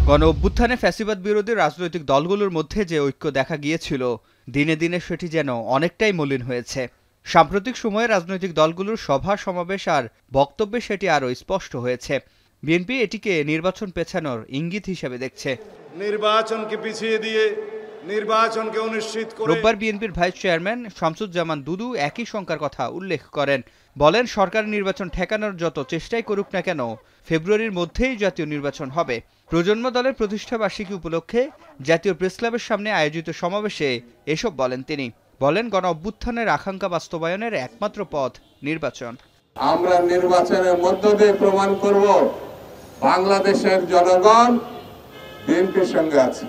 গণ অভ্যুত্থানে ফ্যাসিবাদ বিরোধী রাজনৈতিক দলগুলোর মধ্যে যে ঐক্য দেখা গিয়েছিল দিনে দিনে সেটি যেন অনেকটাই মলিন হয়েছে। সাম্প্রতিক সময়ে রাজনৈতিক দলগুলোর সভা সমাবেশ আর বক্তব্যে সেটি আরও স্পষ্ট হয়েছে। বিএনপি এটিকে নির্বাচন পেছানোর ইঙ্গিত হিসেবে দেখছে। নির্বাচনকে পিছিয়ে দিয়ে নির্বাচনকে অনিশ্চিত করে রোববার বিএনপির ভাইস চেয়ারম্যান শামসুজ্জামান দুদু একই শঙ্কার কথা উল্লেখ করেন। বলেন, সরকার নির্বাচন ঠেকানোর যত চেষ্টাই করুক না কেন ফেব্রুয়ারির মধ্যেই জাতীয় নির্বাচন হবে। প্রজন্ম দলের প্রতিষ্ঠা বার্ষিকী উপলক্ষে জাতীয় প্রেসক্লাবের সামনে আয়োজিত সমাবেশে এসব বলেন তিনি। বলেন, গণ অভ্যুত্থানের আকাঙ্ক্ষা বাস্তবায়নের একমাত্র পথ নির্বাচন। আমরা নির্বাচনের মধ্য দিয়ে প্রমাণ করব বাংলাদেশের জনগণ বিএনপির সঙ্গে আছে,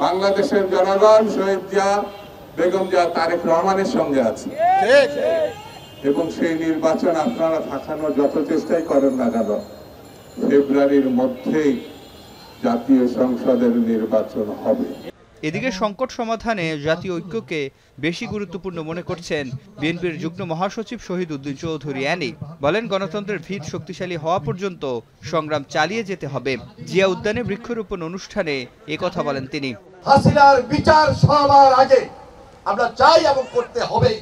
বাংলাদেশের জনগণ শহীদ জিয়া বেগম জিয়া তারেক রহমানের সঙ্গে আছে। এবং সেই নির্বাচন আপনারা ঠাকানোর যত চেষ্টাই করেন না কেন ফেব্রুয়ারির মধ্যেই জাতীয় সংসদের নির্বাচন হবে। এদিকে সংকট সমাধানে জাতীয় ঐক্যকে বেশি গুরুত্বপূর্ণ মনে করছেন বিএনপির যুগ্ম মহাসচিব শহীদ উদ্দিন চৌধুরী অ্যানি। বলেন, গণতন্ত্রের ভিত শক্তিশালী হওয়া পর্যন্ত সংগ্রাম চালিয়ে যেতে হবে। জিয়া উদ্যানে বৃক্ষরোপণ অনুষ্ঠানে একথা বলেন তিনি। হাসিনার বিচার সবার আগে আমরা চাই এবং করতে হবে,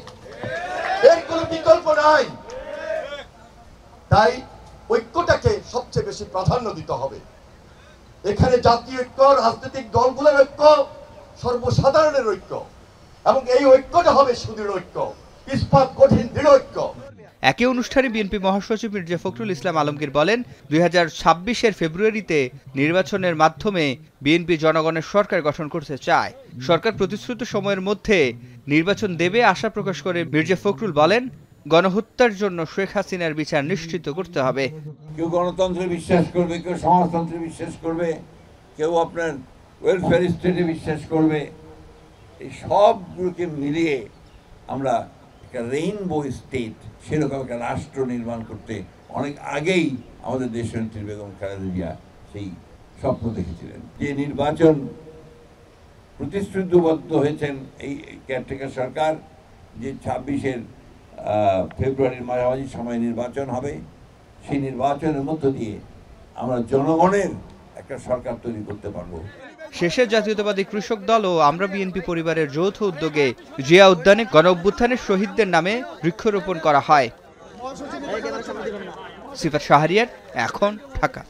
এর কোনো বিকল্প নাই। তাই ঐক্যটাকে সবচেয়ে বেশি প্রাধান্য দিতে হবে। এখানে জাতীয় ঐক্য, রাজনৈতিক দলগুলোর ঐক্য, সর্বসাধারণের ঐক্য, এবং এই ঐক্যটা হবে সুদৃঢ় ঐক্য, ইস্পাত কঠিন দৃঢ় ঐক্য। একই অনুষ্ঠানে বিএনপি মহাসচিব মির্জা ফখরুল ইসলাম আলমগীর বলেন, 2026-এর ফেব্রুয়ারিতে নির্বাচনের মাধ্যমে বিএনপি জনগণের সরকার গঠন করতে চায়। সরকার প্রতিশ্রুত সময়ের মধ্যে নির্বাচন দেবে আশা প্রকাশ করে মির্জা ফখরুল বলেন, গণহত্যার জন্য শেখ হাসিনার বিচার নিশ্চিত করতে হবে। কেউ গণতন্ত্রে বিশ্বাস করবে, কেউ সমাজতন্ত্রে বিশ্বাস করবে, কেউ আপনার ওয়েলফেয়ার স্টেটে বিশ্বাস করবে। এই সবগুলোকে মিলিয়ে আমরা একটা রেইনবো স্টেট, সেরকম একটা রাষ্ট্র নির্মাণ করতে অনেক আগেই আমাদের দেশনেত্রী বেগম খালেদা জিয়া সেই স্বপ্ন দেখেছিলেন। যে নির্বাচন প্রতিশ্রুতিবদ্ধ হয়েছেন এই কেয়ারটেকার সরকার, যে 26-এর ফেব্রুয়ারির মাঝামাঝি সময় নির্বাচন হবে, সেই নির্বাচনের মধ্য দিয়ে আমরা জনগণের একটা সরকার তৈরি করতে পারবো। শেষে জাতীয়তাবাদী কৃষক দল ও আমরা বিএনপি পরিবারের যৌথ উদ্যোগে জিয়া উদ্যানে গণ অভ্যুত্থানের শহীদদের নামে বৃক্ষরোপণ করা হয়। সিফাত শাহরিয়ার, এখন, ঢাকা।